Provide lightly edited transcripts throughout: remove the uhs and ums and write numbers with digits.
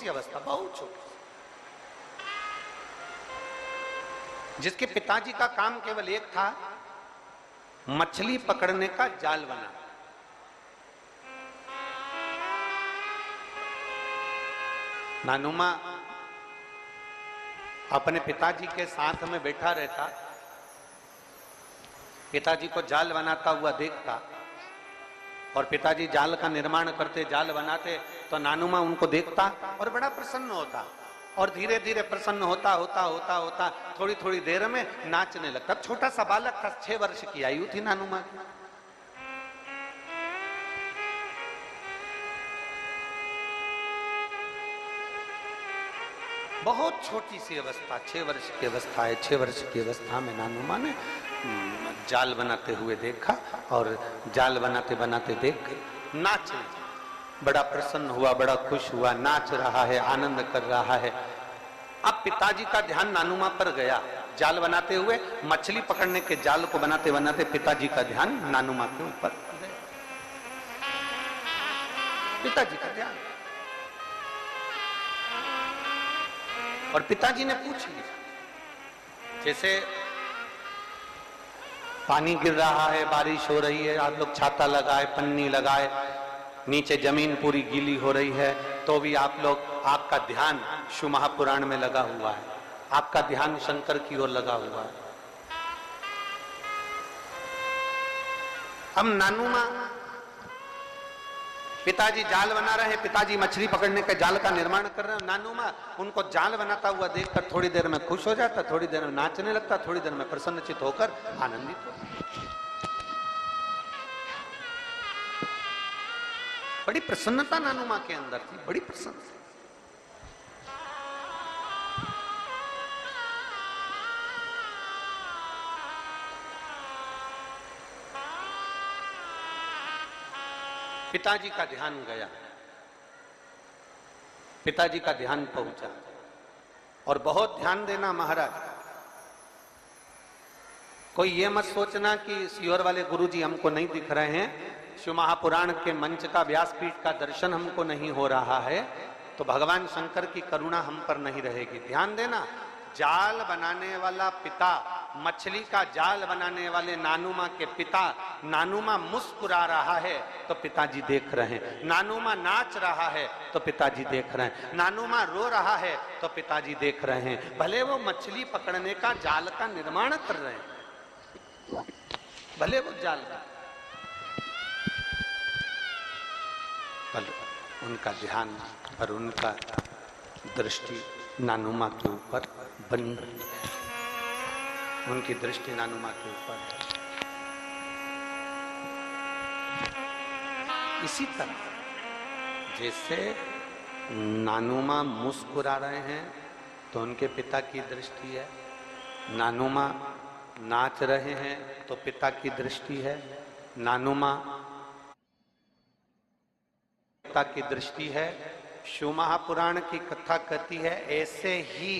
सी अवस्था, बहुत छोटी सी, जिसके पिताजी का काम केवल एक था, मछली पकड़ने का जाल बनाना। नानुमा अपने पिताजी के साथ में बैठा रहता, पिताजी को जाल बनाता हुआ देखता, और पिताजी जाल का निर्माण करते, जाल बनाते, तो नानुमा उनको देखता और बड़ा प्रसन्न होता, और धीरे धीरे प्रसन्न होता होता होता होता थोड़ी थोड़ी देर में नाचने लगता। छोटा सा बालक था, 6 वर्ष की आयु थी नानुमा की। बहुत छोटी सी अवस्था, 6 वर्ष की अवस्था है। 6 वर्ष की अवस्था में नानुमा ने जाल बनाते हुए देखा, और जाल बनाते बनाते देख नाचने, बड़ा प्रसन्न हुआ, बड़ा खुश हुआ, नाच रहा है, आनंद कर रहा है। अब पिताजी का ध्यान नानुमा पर गया, जाल बनाते हुए, मछली पकड़ने के जाल को बनाते बनाते पिताजी का ध्यान नानुमा के ऊपर गया। पिताजी का ध्यान, और पिताजी ने पूछ लिया, जैसे पानी गिर रहा है, बारिश हो रही है, आप लोग छाता लगाए, पन्नी लगाए, नीचे जमीन पूरी गीली हो रही है, तो भी आप लोग, आपका ध्यान शिव महापुराण में लगा हुआ है, आपका ध्यान शंकर की ओर लगा हुआ है। अब नानुमा, पिताजी जाल बना रहे हैं, पिताजी मछली पकड़ने के जाल का निर्माण कर रहे हैं, नानुमा उनको जाल बनाता हुआ देखकर थोड़ी देर में खुश हो जाता, थोड़ी देर में नाचने लगता, थोड़ी देर में प्रसन्नचित होकर आनंदित होता। बड़ी प्रसन्नता नानुमा के अंदर थी, बड़ी प्रसन्नता। पिताजी का ध्यान गया, पिताजी का ध्यान पहुंचा, और बहुत ध्यान देना महाराज, कोई ये मत सोचना कि सीहोर वाले गुरुजी हमको नहीं दिख रहे हैं, शिव महापुराण के मंच का, व्यासपीठ का दर्शन हमको नहीं हो रहा है, तो भगवान शंकर की करुणा हम पर नहीं रहेगी। ध्यान देना, जाल बनाने वाला पिता, मछली का जाल बनाने वाले नानुमा के पिता, नानुमा मुस्कुरा रहा है तो पिताजी देख रहे हैं, नानुमा नाच रहा है तो पिताजी देख रहे हैं, नानुमा रो रहा है तो पिताजी देख रहे हैं। भले वो मछली पकड़ने का जाल का निर्माण कर रहे हैं, भले वो जाल का, उनका ध्यान और उनका दृष्टि नानुमा के ऊपर बनी हुई है, उनकी दृष्टि नानुमा के ऊपर है। इसी तरह जैसे नानुमा मुस्कुरा रहे हैं तो उनके पिता की दृष्टि है, नानुमा नाच रहे हैं तो पिता की दृष्टि है, नानुमा पिता की दृष्टि है। शिव महापुराण की कथा कहती है, ऐसे ही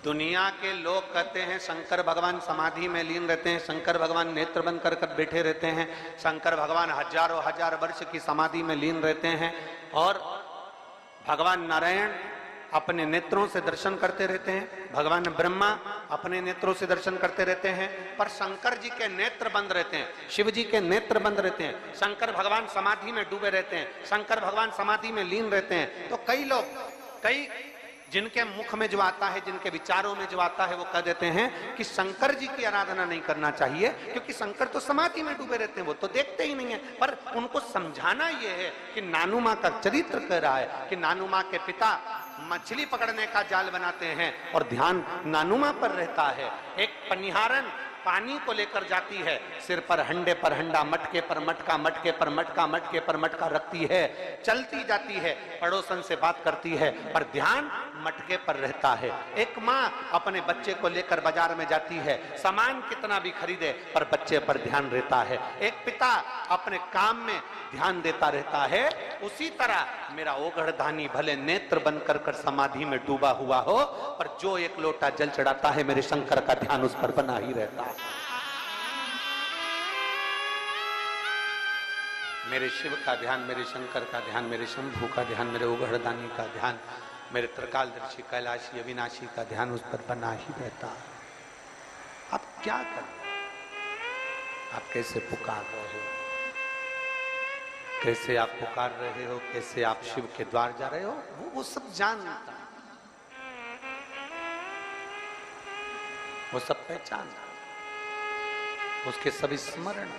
दुनिया के लोग कहते हैं शंकर भगवान समाधि में लीन रहते हैं, शंकर भगवान नेत्र बंद कर कर बैठे रहते हैं, शंकर भगवान हजारों हजार वर्ष की समाधि में लीन रहते हैं, और भगवान नारायण अपने नेत्रों से दर्शन करते रहते हैं, भगवान ब्रह्मा अपने नेत्रों से दर्शन करते रहते हैं, पर शंकर जी के नेत्र बंद रहते हैं, शिव जी के नेत्र बंद रहते हैं, शंकर भगवान समाधि में डूबे रहते हैं, शंकर भगवान समाधि में लीन रहते हैं। तो कई लोग, कई जिनके मुख में जो आता है, जिनके विचारों में जो आता है, वो कह देते हैं कि शंकर जी की आराधना नहीं करना चाहिए, क्योंकि शंकर तो समाधि में डूबे रहते हैं, वो तो देखते ही नहीं है। पर उनको समझाना यह है कि नानुमा का चरित्र कह रहा है कि नानुमा के पिता मछली पकड़ने का जाल बनाते हैं और ध्यान नानुमा पर रहता है। एक पनिहारन पानी को लेकर जाती है, सिर पर हंडे पर हंडा, मटके पर मटका, मटके पर मटका, मटके पर मटका रखती है, चलती जाती है, पड़ोसन से बात करती है, पर ध्यान मटके पर रहता है। एक माँ अपने बच्चे को लेकर बाजार में जाती है, सामान कितना भी खरीदे पर बच्चे पर ध्यान रहता है। एक पिता अपने काम में ध्यान देता रहता है। उसी तरह मेरा ओगढ़धानी भले नेत्र बंद कर कर समाधि में डूबा हुआ हो, पर जो एक लोटा जल चढ़ाता है, मेरे शंकर का ध्यान उस पर बना ही रहता है। मेरे शिव का ध्यान, मेरे शंकर का ध्यान, मेरे शंभू का ध्यान, मेरे उघड़दानी का ध्यान, मेरे त्रिकालदर्शी कैलाशी अविनाशी का ध्यान उस पर बना ही रहता है। आप क्या करें? आप कैसे पुकार रहे हो, कैसे आप पुकार रहे हो, कैसे आप शिव के द्वार जा रहे हो, वो सब जानता, वो सब पहचान, उसके सभी स्मरण।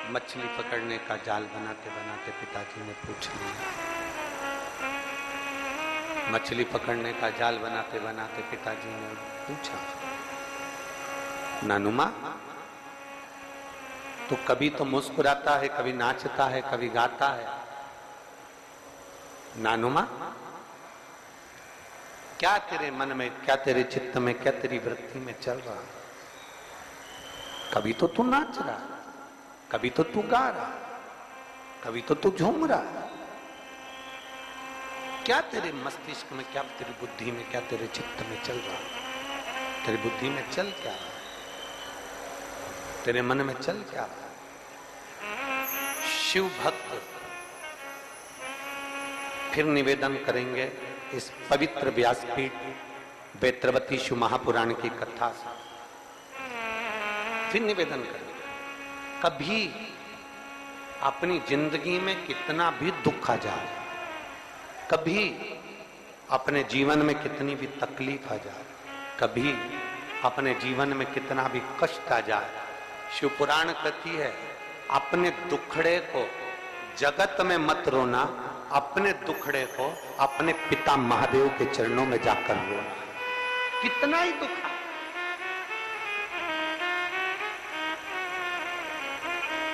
मछली पकड़ने का जाल बनाते बनाते पिताजी ने पूछ लिया, मछली पकड़ने का जाल बनाते बनाते पिताजी ने पूछा, नानुमा तो कभी तो मुस्कुराता है, कभी नाचता है, कभी गाता है, नानुमा क्या तेरे मन में, क्या तेरे चित्त में, क्या तेरी वृत्ति में चल रहा है? कभी तो तू नाच रहा, कभी तो तू गा रहा, कभी तो तू झूम रहा। क्या तेरे मस्तिष्क में, क्या तेरी बुद्धि में, क्या तेरे चित्त में चल रहा? तेरी बुद्धि में चल क्या रहा? तेरे मन में चल क्या रहा? शिव भक्त फिर निवेदन करेंगे इस पवित्र व्यासपीठ वेत्रवती शिव महापुराण की कथा से, फिर निवेदन करेंगे, कभी अपनी जिंदगी में कितना भी दुख आ जाए, कभी अपने जीवन में कितनी भी तकलीफ आ जाए, कभी अपने जीवन में कितना भी कष्ट आ जाए, शिव पुराण कहती है अपने दुखड़े को जगत में मत रोना, अपने दुखड़े को अपने पिता महादेव के चरणों में जाकर रोना। कितना ही दुख,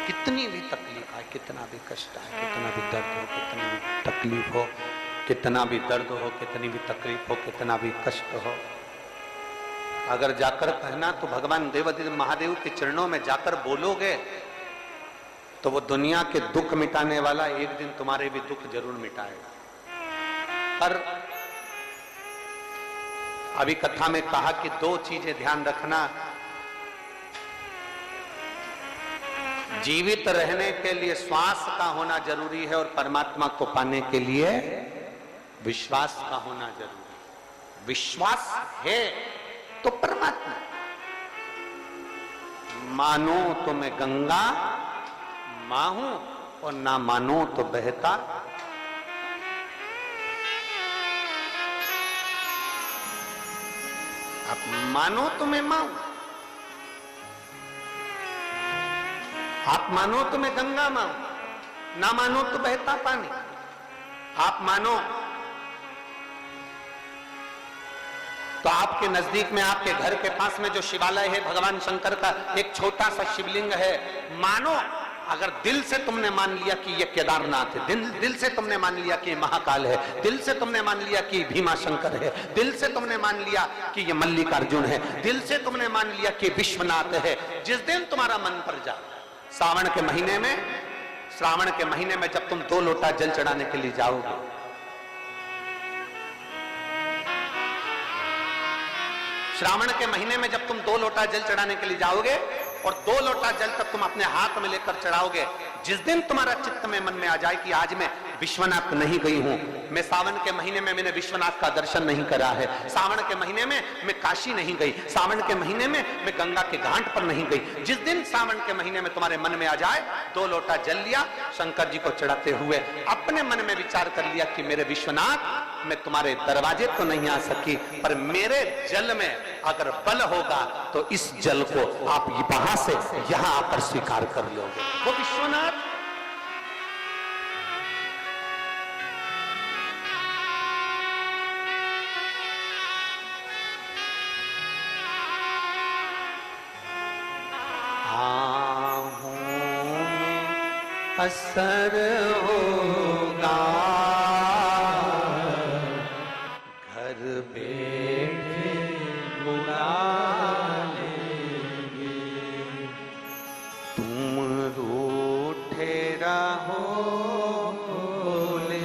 कितनी भी तकलीफ आए, कितना भी कष्ट आए, कितना भी दर्द हो, कितनी भी तकलीफ हो, कितना भी दर्द हो, कितनी भी तकलीफ हो, कितना भी कष्ट हो, अगर जाकर कहना तो भगवान देवादिदेव महादेव के चरणों में जाकर बोलोगे तो वो दुनिया के दुख मिटाने वाला एक दिन तुम्हारे भी दुख जरूर मिटाएगा। पर अभी कथा में कहा कि दो चीजें ध्यान रखना, जीवित रहने के लिए श्वास का होना जरूरी है और परमात्मा को पाने के लिए विश्वास का होना जरूरी है। विश्वास है तो परमात्मा, मानो तो मैं गंगा मां हूं और ना मानो तो बहता। आप मानो तो मैं मां हूं, आप मानो तो मैं गंगा मां हूं, ना मानो तो बहता पानी। आप मानो तो आपके नजदीक में, आपके घर के पास में जो शिवालय है भगवान शंकर का, एक छोटा सा शिवलिंग है, मानो अगर दिल से तुमने मान लिया कि ये केदारनाथ है, दिल से तुमने मान लिया कि ये महाकाल है, दिल से तुमने मान लिया कि भीमा शंकर है, दिल से तुमने मान लिया कि ये मल्लिकार्जुन है, दिल से तुमने मान लिया कि विश्वनाथ है, जिस दिन तुम्हारा मन पर जा, श्रावण के महीने में जब तुम 2 लोटा जल चढ़ाने के लिए जाओगे, श्रावण के महीने में जब तुम 2 लोटा जल चढ़ाने के लिए जाओगे और 2 लोटा जल तक तुम अपने हाथ में लेकर चढ़ाओगे, जिस दिन तुम्हारा चित्त में मन में आ जाए कि आज मैं विश्वनाथ नहीं गई हूं, मैं सावन के महीने में मैंने विश्वनाथ का दर्शन नहीं करा है, सावन के महीने में मैं काशी नहीं गई, सावन के महीने में मैं गंगा के घाट पर नहीं गई, जिस दिन सावन के महीने में तुम्हारे मन में आ जाए, 2 लोटा जल लिया, शंकर जी को चढ़ाते हुए अपने मन में विचार कर लिया कि मेरे विश्वनाथ, मैं तुम्हारे दरवाजे तो नहीं आ सकी, पर मेरे जल में अगर बल होगा तो इस जल को आप वहां से यहां आकर स्वीकार कर लोगे। वो विश्वनाथ असर होगा, घर बैठे बुला लेंगे, तुम रूठे रहो बोले,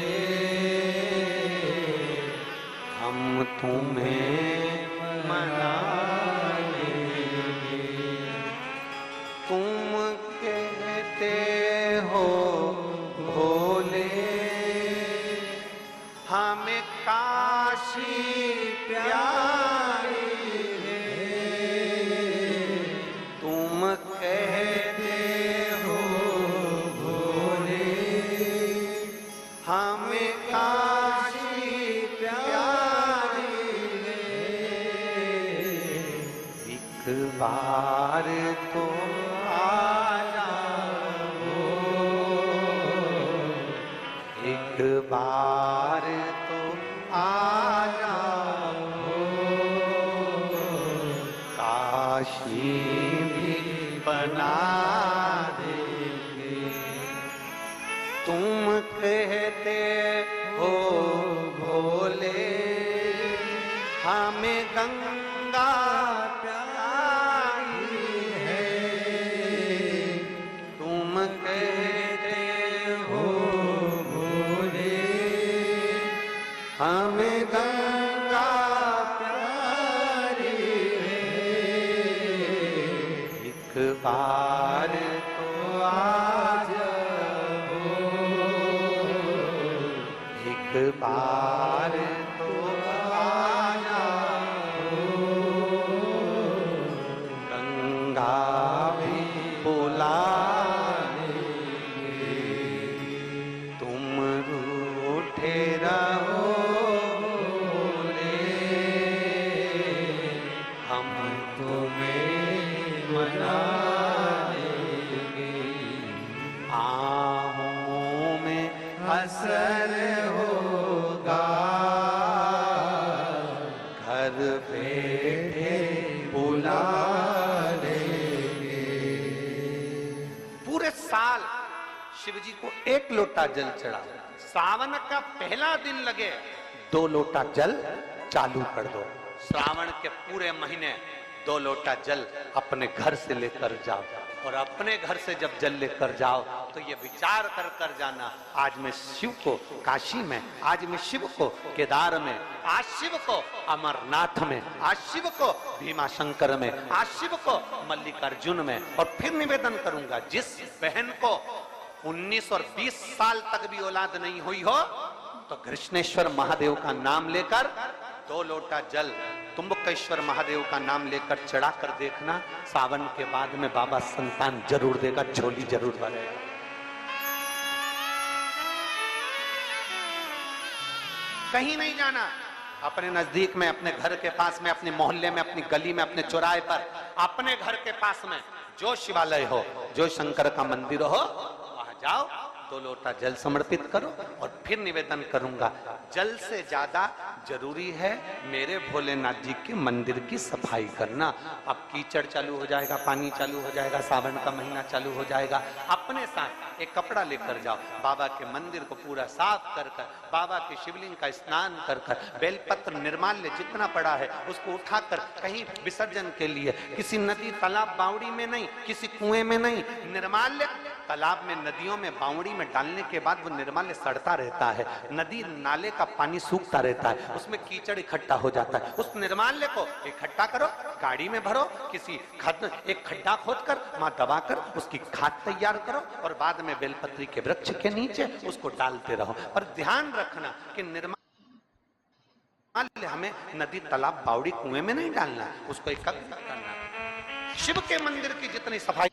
बार तो आ जाओ, एक बार तो आ जाओ, काशी भी बना देंगे। तुम कहते हो भोले हमें गंगा प्यारी है, तुम कहते हो भोले हमें गंगा प्यारी है, एक बार तो आ जाओ, एक बार तो आ जाओ, गंगा भी बुला लेंगे। तुम रूठे रहो भोले, हम तुम्हें मना लेंगे। आहों में असर होगा, घर बैठे बुला लेंगे। पूरे साल शिव जी को एक लोटा जल चढ़ाओ, सावन का पहला दिन लगे 2 लोटा जल चालू कर दो। श्रावण के पूरे महीने 2 लोटा जल अपने घर से लेकर जाओ, और अपने घर से जब जल लेकर जाओ तो ये विचार कर कर जाना, आज मैं शिव को काशी में, आज मैं शिव को केदार में, आज शिव को अमरनाथ में, आज शिव को भीमा शंकर में, आज शिव को मल्लिकार्जुन में। और फिर निवेदन करूंगा, जिस बहन को 19 और 20 साल तक भी औलाद नहीं हुई हो तो कृष्णेश्वर महादेव का नाम लेकर 2 लोटा जल तुम्बकेश्वर महादेव का नाम लेकर चढ़ा कर देखना, सावन के बाद में बाबा संतान जरूर देगा, झोली जरूर भरेगा। कहीं नहीं जाना, अपने नजदीक में, अपने घर के पास में, अपने मोहल्ले में, अपनी गली में, अपने चौराहे पर, अपने घर के पास में जो शिवालय हो, जो शंकर का मंदिर हो, वहां जाओ, 2 लोटा जल समर्पित करो। और फिर निवेदन करूंगा, जल से ज्यादा जरूरी है मेरे भोलेनाथ जी के मंदिर की सफाई करना। अब कीचड़ चालू हो जाएगा, पानी चालू हो जाएगा, सावन का महीना चालू हो जाएगा, अपने साथ एक कपड़ा लेकर जाओ, बाबा के मंदिर को पूरा साफ कर कर, बाबा के शिवलिंग का स्नान कर कर, बेलपत्र निर्माल्य जितना पड़ा है उसको उठाकर कहीं विसर्जन के लिए, किसी नदी तालाब बावड़ी में नहीं, किसी कुएं में नहीं, निर्माल्य तालाब में, नदियों में, बावड़ी में डालने के बाद वो निर्माल्य सड़ता रहता है, नदी नाले का पानी सूखता रहता है, उसमें कीचड़ इकट्ठा हो जाता है। उस निर्माल्य को इकट्ठा करो, गाड़ी में भरो, किसी एक खड्डा खोदकर वहां दबाकर उसकी खाद तैयार करो, और बाद में बेलपत्री के वृक्ष के नीचे उसको डालते रहो। पर ध्यान रखना कि निर्माल्य हमें नदी तालाब बावड़ी कुएं में नहीं डालना, उसको एकत्र करना। शिव के मंदिर की जितनी सफाई